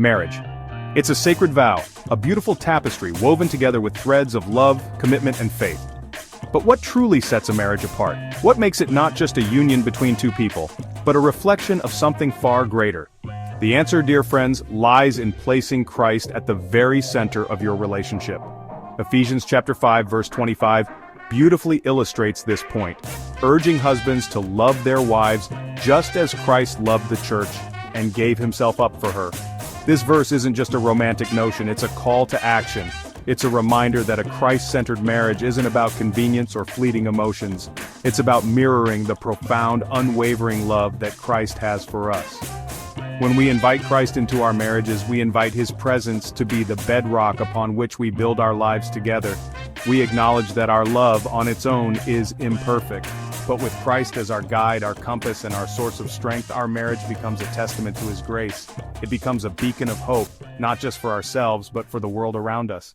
Marriage. It's a sacred vow, a beautiful tapestry woven together with threads of love, commitment, and faith. But what truly sets a marriage apart? What makes it not just a union between two people, but a reflection of something far greater? The answer, dear friends, lies in placing Christ at the very center of your relationship. Ephesians chapter 5 verse 25 beautifully illustrates this point, urging husbands to love their wives just as Christ loved the church and gave himself up for her. This verse isn't just a romantic notion, it's a call to action. It's a reminder that a Christ-centered marriage isn't about convenience or fleeting emotions. It's about mirroring the profound, unwavering love that Christ has for us. When we invite Christ into our marriages, we invite his presence to be the bedrock upon which we build our lives together. We acknowledge that our love on its own is imperfect. But with Christ as our guide, our compass, and our source of strength, our marriage becomes a testament to his grace. It becomes a beacon of hope, not just for ourselves, but for the world around us.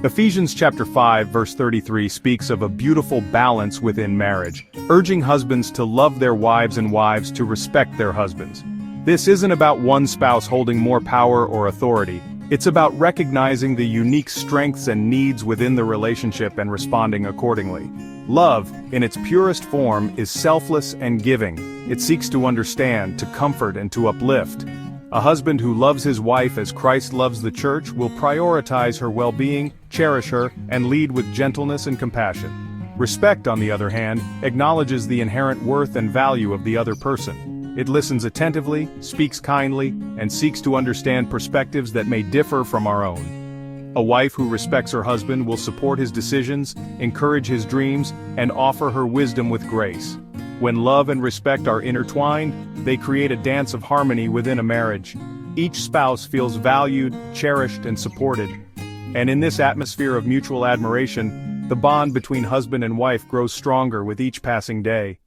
Ephesians chapter 5 verse 33 speaks of a beautiful balance within marriage, urging husbands to love their wives and wives to respect their husbands. This isn't about one spouse holding more power or authority. It's about recognizing the unique strengths and needs within the relationship and responding accordingly. Love, in its purest form, is selfless and giving. It seeks to understand, to comfort, and to uplift. A husband who loves his wife as Christ loves the church will prioritize her well-being, cherish her, and lead with gentleness and compassion. Respect, on the other hand, acknowledges the inherent worth and value of the other person. It listens attentively, speaks kindly, and seeks to understand perspectives that may differ from our own. A wife who respects her husband will support his decisions, encourage his dreams, and offer her wisdom with grace. When love and respect are intertwined, they create a dance of harmony within a marriage. Each spouse feels valued, cherished, and supported. And in this atmosphere of mutual admiration, the bond between husband and wife grows stronger with each passing day.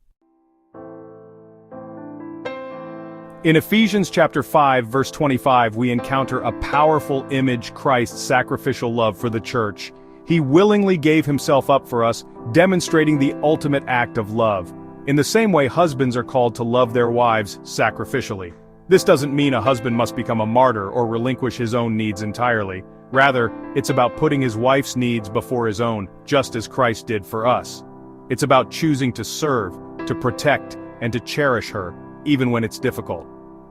In Ephesians chapter 5 verse 25 we encounter a powerful image: Christ's sacrificial love for the church. He willingly gave himself up for us, demonstrating the ultimate act of love. In the same way, husbands are called to love their wives sacrificially. This doesn't mean a husband must become a martyr or relinquish his own needs entirely. Rather, it's about putting his wife's needs before his own, just as Christ did for us. It's about choosing to serve, to protect, and to cherish her, even when it's difficult.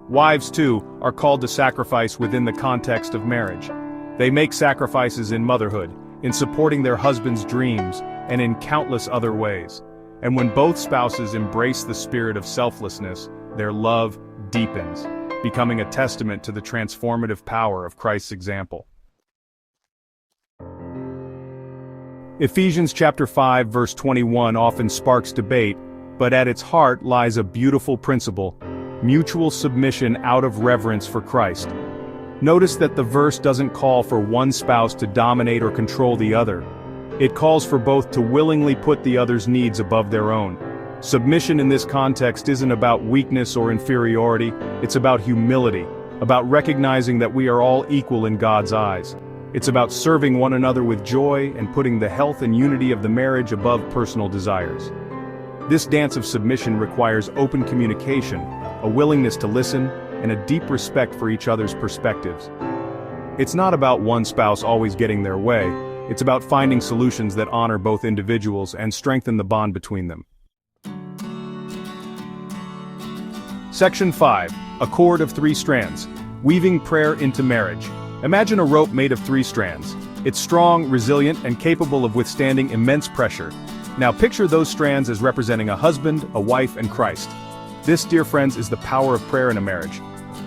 Wives, too, are called to sacrifice within the context of marriage. They make sacrifices in motherhood, in supporting their husband's dreams, and in countless other ways. And when both spouses embrace the spirit of selflessness, their love deepens, becoming a testament to the transformative power of Christ's example. Ephesians chapter 5 verse 21 often sparks debate, but at its heart lies a beautiful principle: mutual submission out of reverence for Christ. Notice that the verse doesn't call for one spouse to dominate or control the other. It calls for both to willingly put the other's needs above their own. Submission in this context isn't about weakness or inferiority, it's about humility, about recognizing that we are all equal in God's eyes. It's about serving one another with joy and putting the health and unity of the marriage above personal desires. This dance of submission requires open communication, a willingness to listen, and a deep respect for each other's perspectives. It's not about one spouse always getting their way. It's about finding solutions that honor both individuals and strengthen the bond between them. Section 5. A cord of 3 strands. Weaving prayer into marriage. Imagine a rope made of 3 strands. It's strong, resilient, and capable of withstanding immense pressure. Now picture those strands as representing a husband, a wife, and Christ. This, dear friends, is the power of prayer in a marriage.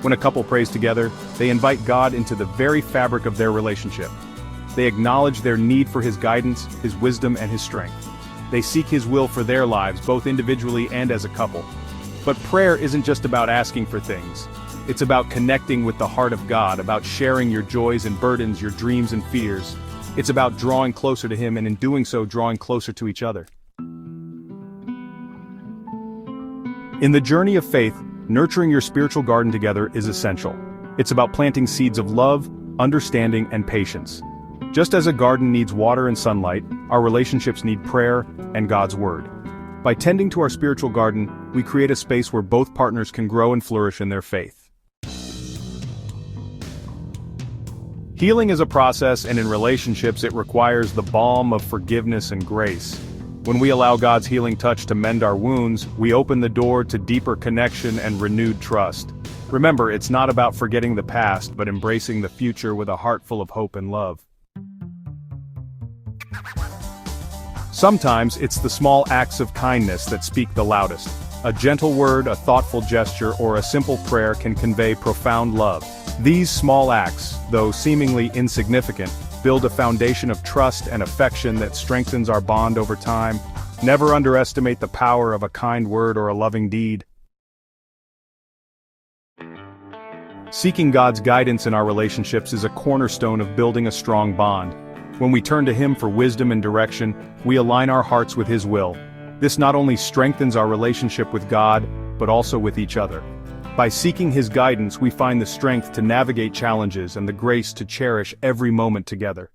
When a couple prays together, they invite God into the very fabric of their relationship. They acknowledge their need for his guidance, his wisdom, and his strength. They seek his will for their lives, both individually and as a couple. But prayer isn't just about asking for things. It's about connecting with the heart of God, about sharing your joys and burdens, your dreams and fears. It's about drawing closer to him, and in doing so, drawing closer to each other. In the journey of faith, nurturing your spiritual garden together is essential. It's about planting seeds of love, understanding, and patience. Just as a garden needs water and sunlight, our relationships need prayer and God's word. By tending to our spiritual garden, we create a space where both partners can grow and flourish in their faith. Healing is a process, and in relationships it requires the balm of forgiveness and grace. When we allow God's healing touch to mend our wounds, we open the door to deeper connection and renewed trust. Remember, it's not about forgetting the past, but embracing the future with a heart full of hope and love. Sometimes it's the small acts of kindness that speak the loudest. A gentle word, a thoughtful gesture, or a simple prayer can convey profound love. These small acts, though seemingly insignificant, build a foundation of trust and affection that strengthens our bond over time. Never underestimate the power of a kind word or a loving deed. Seeking God's guidance in our relationships is a cornerstone of building a strong bond. When we turn to Him for wisdom and direction, we align our hearts with His will. This not only strengthens our relationship with God, but also with each other. By seeking His guidance, we find the strength to navigate challenges and the grace to cherish every moment together.